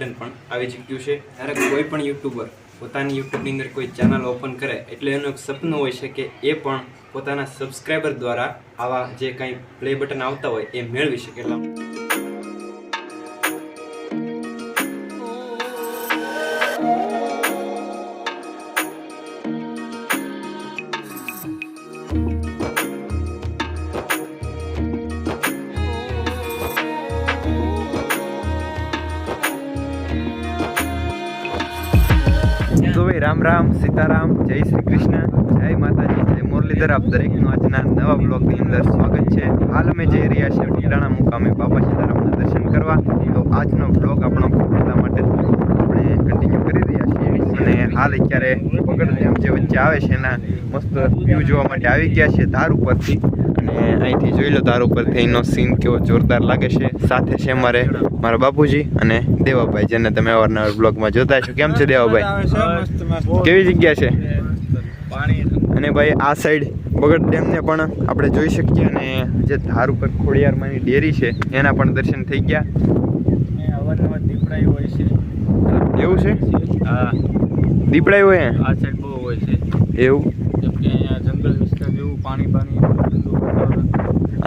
Button પણ આવી ચૂક્યું છે। ત્યારે કોઈ પણ યુટ્યુબર પોતાની યુટ્યુબની અંદર કોઈ ચેનલ ઓપન કરે એટલે એનું એક સપનું હોય છે કે એ પણ પોતાના સબસ્ક્રાઈબર દ્વારા આવા જે કંઈ પ્લે બટન આવતા હોય એ મેળવી શકે। तो भाई राम राम सीताराम जय श्री कृष्ण जय माताजी जय मुरलीधर आप दरेक आज नवा ब्लॉग की अंदर स्वागत है। हाल में जई रह्या छे बगदाणा मुकामे बाबा सीतारामना दर्शन करवा। तो आजनो ब्लॉग आपणो એટલા માટે આપણે કન્ટિન્યુ કરી રહ્યા છીએ અને હાલ અત્યારે બગડ ડેમ જે વચ્ચે આવે છે એના મસ્ત વ્યૂ જોવા માટે આવી ગયા છે ધાર ઉપરથી અને અહીંથી જોઈ લો ધાર ઉપરથી એનો સીન કેવો જોરદાર લાગે છે। સાથે છે મારા બાપુજી અને દેવાભાઈ જેને તમે અવારનવાર બ્લોગમાં જોતા છો। કેમ છે દેવાભાઈ? કેવી જગ્યા છે? અને ભાઈ આ સાઈડ બગડ ડેમને પણ આપણે જોઈ શકીએ અને જે ધાર ઉપર ખોડિયારમાંની ડેરી છે એના પણ દર્શન થઈ ગયા। દીપડાયું હોય છે એવું છે? હા દીપડાયું હોય આ સાઈડ બહુ હોય છે એવું કેમ કે અહીંયા જંગલ વિસ્તાર જેવું પાણી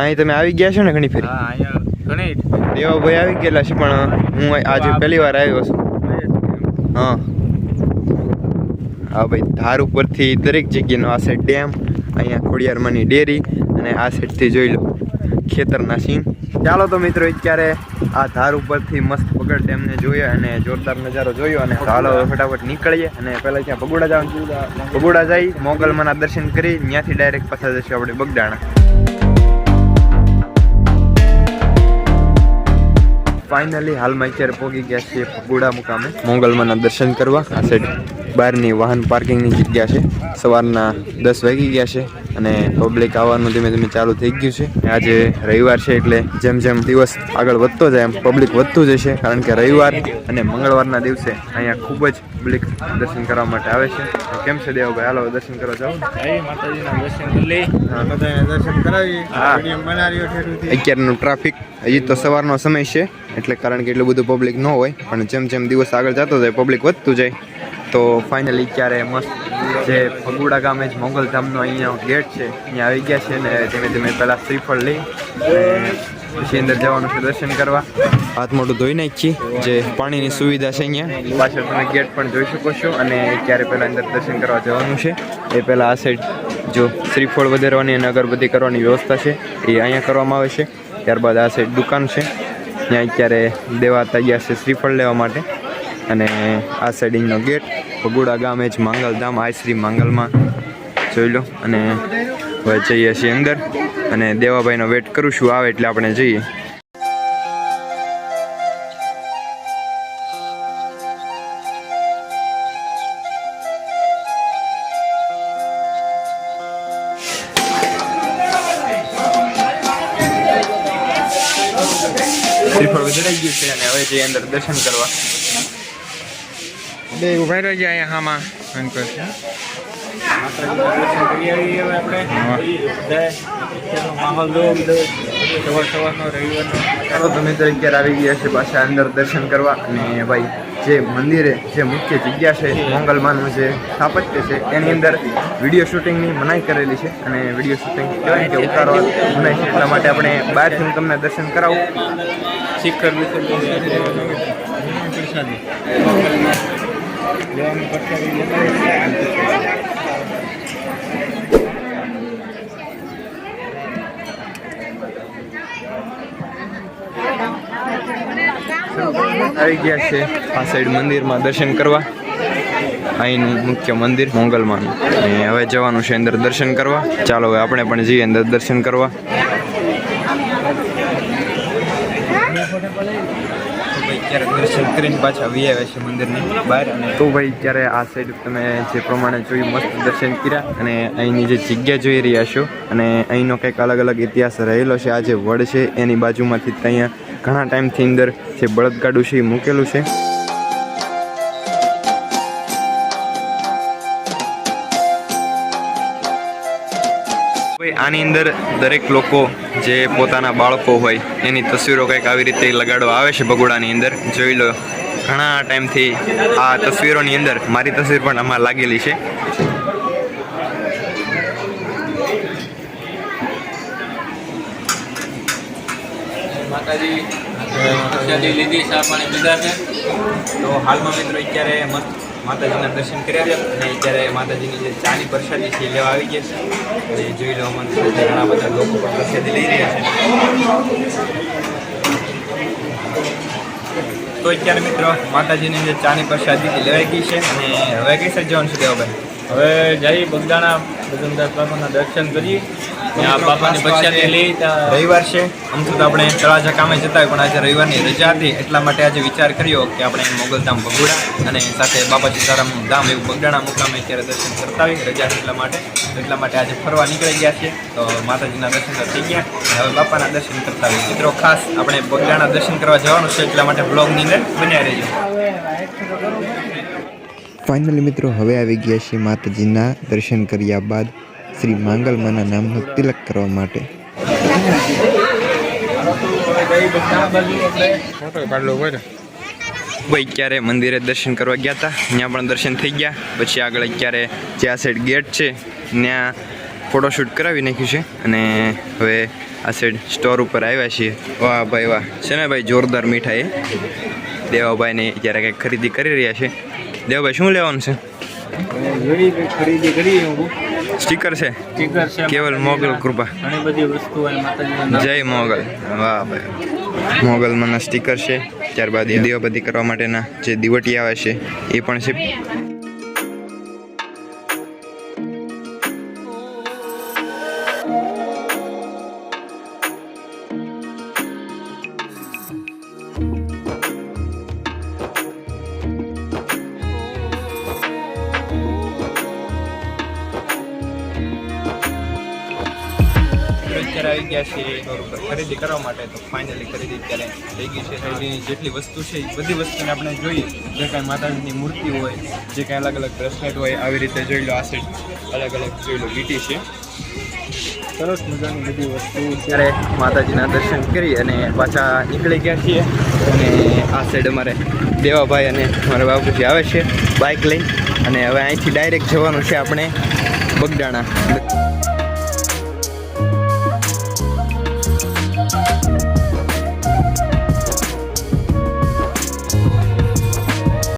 અહીં તમે આવી ગયા છો ને ઘણી ફેરી? હા અહીંયા ઘણી દેવાભાઈ આવી ગયેલા છે પણ હું આજે પહેલી વાર આવ્યો છું। હા હા ભાઈ ધાર ઉપરથી દરેક જગ્યાનો આ સાઈડ ડેમ અહીંયા ખોડિયારમાંની ડેરી અને આ સાઈડથી જોઈ લો ખેતરના સીન। ચાલો તો મિત્રો અત્યારે આ ધાર ઉપરથી મસ્ત બગડ ડેમને જોઈએ અને જોરદાર નજારો જોયો અને ચાલો ફટાફટ નીકળીએ અને પહેલાં ત્યાં ભગોડા જવાનું ભગોડા જઈ મોગલમાના દર્શન કરી ત્યાંથી ડાયરેક્ટ પાછા જઈશું આપણે બગદાણા। फाइनली हाल में अत्यारे पहुंची गया छे भगोड़ा मुकामे मोगलमाना दर्शन करवा। आ साइड बहारनी वाहन पार्किंगनी जग्या छे। सवाરના 10 वागी गया छे અને પબ્લિક આવવાનું ધીમે ધીમે ચાલુ થઈ ગયું છે। આજે રવિવાર છે એટલે જેમ જેમ દિવસ આગળ વધતો જાય એમ પબ્લિક વધતું જશે કારણ કે રવિવાર અને મંગળવારના દિવસે અહીંયા ખૂબ જ પબ્લિક દર્શન કરવા માટે આવે છે। કેમ છે દેવભાઈ? હાલો દર્શન કરવા જાવ। જય માતાજીના દર્શન કરી લઈ બધાને દર્શન કરાવી વિડિયો બનાવ્યો ઠેઠુંથી। અત્યારનું ટ્રાફિક હજી તો સવારનો સમય છે એટલે કારણ કે એટલું બધું પબ્લિક ન હોય પણ જેમ જેમ દિવસ આગળ જતો જાય પબ્લિક વધતું જાય। તો ફાઇનલી ત્યારે મસ્ત જે ભગોડા ગામે જ મોગલધામનો અહીંયા ગેટ છે અહીંયા આવી ગયા છે ને ધીમે ધીમે પહેલાં શ્રીફળ લઈ અને પછી અંદર જવાનું છે દર્શન કરવા। હાથ મોઢું ધોઈ નાખીએ જે પાણીની સુવિધા છે અહીંયા પાછળ તમે ગેટ પણ જોઈ શકો છો અને ત્યારે પહેલાં અંદર દર્શન કરવા જવાનું છે। એ પહેલાં આ સાઈડ જો શ્રીફળ વધારવાની અને અગરબત્તી કરવાની વ્યવસ્થા છે એ અહીંયા કરવામાં આવે છે। ત્યારબાદ આ સાઈડ દુકાન છે ત્યાં અત્યારે દેવા તૈયાર છે શ્રીફળ લેવા માટે અને આ સાઈડનો ગેટ ભગોડા ગામે જ માંગલધામ આ શ્રી માંગલમાં જોઈ લો અને હવે જઈએ છીએ અંદર અને દેવાભાઈનો વેટ કરું છું આવે એટલે આપણે જઈએ। શ્રીફળ વધારાઈ ગયું છે અને હવે જઈએ અંદર દર્શન કરવા। બે ઉભા રહી જાય હામાં તમે તો અત્યારે આવી ગયા છે પાછા અંદર દર્શન કરવા અને ભાઈ જે મંદિરે જે મુખ્ય જગ્યા છે મોગલમાનું જે સ્થાપત્ય છે એની અંદર વિડીયો શૂટિંગની મનાઈ કરેલી છે અને વિડીયો શૂટિંગ કહેવાય કે ઉતારવા મનાઈ છે એટલા માટે આપણે બહારથી હું તમને દર્શન કરાવું। શિખર આવી ગયા છે આ સાઈડ મંદિરમાં દર્શન કરવા। અહીંનું મુખ્ય મંદિર મોગલમાનું અને હવે જવાનું છે અંદર દર્શન કરવા। ચાલો હવે આપણે પણ જઈએ અંદર દર્શન કરવા। અત્યારે દર્શન કરીને પાછા વી આવ્યા છે મંદિરની બહાર અને તો ભાઈ અત્યારે આ સાઈડ તમે જે પ્રમાણે જોયું મસ્ત દર્શન કર્યા અને અહીંની જે જગ્યા જોઈ રહ્યા છો અને અહીંનો કંઈક અલગ અલગ ઇતિહાસ રહેલો છે। આ જે વડ છે એની બાજુમાંથી અહીંયા ઘણા ટાઈમથી અંદર જે બળદગાડું છે એ મૂકેલું છે। આની અંદર દરેક લોકો જે પોતાના બાળકો હોય એની તસવીરો કંઈક આવી રીતે લગાડવા આવે છે ભગોડાની અંદર। જોઈ લો ઘણા ટાઈમથી આ તસવીરોની અંદર મારી તસવીર પણ આમાં લાગેલી છે. માતાજી પ્રસાદી લીધી, ચા પાણી પીધા છે. તો હાલમાં મિત્રો અત્યારે મસ્ત માતાજીના દર્શન કર્યા છે અને અત્યારે માતાજીની જે ચાની પ્રસાદી છે એ લેવા આવી ગયા છે. અને જોઈ લો મન ઘણા બધા લોકો પણ પ્રસાદી લઈ રહ્યા છે. તો અત્યારે મિત્રો માતાજીની જે ચાની પ્રસાદી લેવાઈ ગઈ છે અને હવે કઈ સાઈડ જવાનું છે દેવાભાઈ? હવે જઈ બગદાણા બજરંગદાસ બાપાના દર્શન કરી, ત્યાં બાપાની પ્રસાદી લઈ. રવિવાર છે, આમ તો આપણે તળાજા કામે જતા હોય પણ આજે રવિવારની રજા હતી એટલા માટે આજે વિચાર કર્યો કે આપણે મોગલધામ ભગુડા અને સાથે બાપા સીતારામ ધામ એવું બગદાણા મુકામે અત્યારે દર્શન કરતા હોય રજા એટલા માટે આજે ફરવા નીકળી ગયા છીએ. તો માતાજીના દર્શન તો થઈ ગયા, હવે બાપાના દર્શન કરતા હોય. મિત્રો ખાસ આપણે બગદાણા દર્શન કરવા જવાનું છે એટલા માટે બ્લોગની અંદર બન્યા રહેજો. ફાઇનલી મિત્રો હવે આવી ગયા છે માતાજીના દર્શન કર્યા બાદ શ્રી માંગલમાના નામનો તિલક કરવા માટે. ભાઈ ક્યારે મંદિરે દર્શન કરવા ગયા હતા, ત્યાં પણ દર્શન થઈ ગયા. પછી આગળ ક્યારે જે આ સાઈડ ગેટ છે ત્યાં ફોટોશૂટ કરાવી નાખ્યું છે અને હવે આ સાઈડ સ્ટોર ઉપર આવ્યા છીએ. વાહ ભાઈ વાહ, છે ને ભાઈ જોરદાર મીઠાઈ. દેવાભાઈને અત્યારે કંઈક ખરીદી કરી રહ્યા છે. દેવભાઈ શું લેવાનું છે? ખરીદી કરી સ્ટીકર છે, સ્ટીકર છે, કેવલ મોગલ કૃપા. ઘણી બધી વસ્તુઓ માતાજીના જય મોગલ. વાહ ભાઈ, મોગલમાંના સ્ટીકર છે. ત્યારબાદ દીવાબત્તી કરવા માટેના જે દીવટી આવે છે એ પણ છે. અત્યારે આવી ગયા છે સ્ટોર ઉપર ખરીદી કરવા માટે. તો ફાઇનલી ખરીદી અત્યારે થઈ ગઈ છે. ખરીદીની જેટલી વસ્તુ છે એ બધી વસ્તુને આપણે જોઈએ. જે કાંઈ માતાજીની મૂર્તિ હોય, જે કાંઈ અલગ અલગ બ્રેસલેટ હોય, આવી રીતે જોઈ લો. આ સાઈડ અલગ અલગ જોઈ લો વીટી છે. સરસ મજાની બધી વસ્તુ ત્યારે માતાજીના દર્શન કરી અને પાછા નીકળી ગયા છીએ. અને આ સાઈડ અમારે દેવાભાઈ અને મારા બાપુજી આવે છે બાઇક લઈને અને હવે અહીંથી ડાયરેક્ટ જવાનું છે આપણે બગદાણા.